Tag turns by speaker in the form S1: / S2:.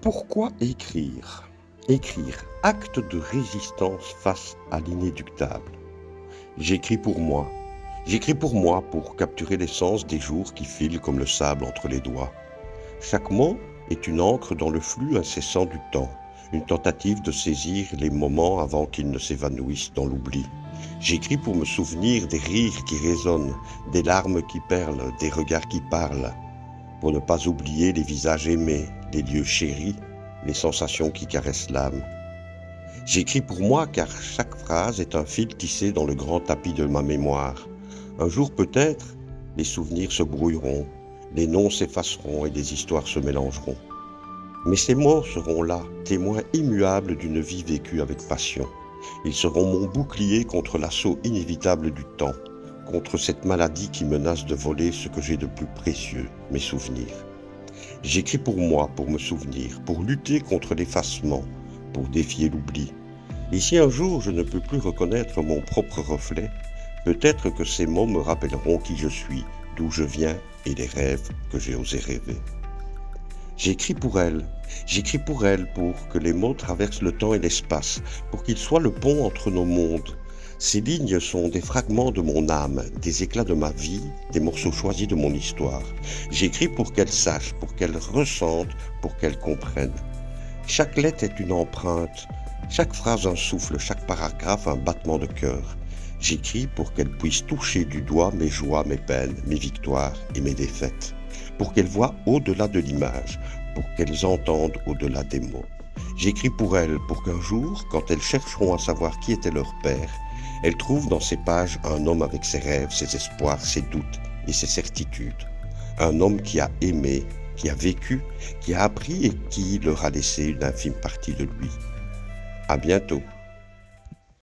S1: Pourquoi écrire? Écrire, acte de résistance face à l'inéluctable. J'écris pour moi. J'écris pour moi pour capturer l'essence des jours qui filent comme le sable entre les doigts. Chaque mot est une encre dans le flux incessant du temps, une tentative de saisir les moments avant qu'ils ne s'évanouissent dans l'oubli. J'écris pour me souvenir des rires qui résonnent, des larmes qui perlent, des regards qui parlent, pour ne pas oublier les visages aimés, les lieux chéris, les sensations qui caressent l'âme. J'écris pour moi car chaque phrase est un fil tissé dans le grand tapis de ma mémoire. Un jour peut-être, les souvenirs se brouilleront, les noms s'effaceront et des histoires se mélangeront. Mais ces mots seront là, témoins immuables d'une vie vécue avec passion. Ils seront mon bouclier contre l'assaut inévitable du temps, contre cette maladie qui menace de voler ce que j'ai de plus précieux, mes souvenirs. J'écris pour moi, pour me souvenir, pour lutter contre l'effacement, pour défier l'oubli. Et si un jour je ne peux plus reconnaître mon propre reflet, peut-être que ces mots me rappelleront qui je suis, d'où je viens et les rêves que j'ai osé rêver. J'écris pour elle pour que les mots traversent le temps et l'espace, pour qu'ils soient le pont entre nos mondes. Ces lignes sont des fragments de mon âme, des éclats de ma vie, des morceaux choisis de mon histoire. J'écris pour qu'elle sache, pour qu'elle ressente, pour qu'elle comprenne. Chaque lettre est une empreinte, chaque phrase un souffle, chaque paragraphe un battement de cœur. J'écris pour qu'elle puisse toucher du doigt mes joies, mes peines, mes victoires et mes défaites. Pour qu'elles voient au-delà de l'image, pour qu'elles entendent au-delà des mots. J'écris pour elles, pour qu'un jour, quand elles chercheront à savoir qui était leur père, elles trouvent dans ces pages un homme avec ses rêves, ses espoirs, ses doutes et ses certitudes. Un homme qui a aimé, qui a vécu, qui a appris et qui leur a laissé une infime partie de lui. À bientôt.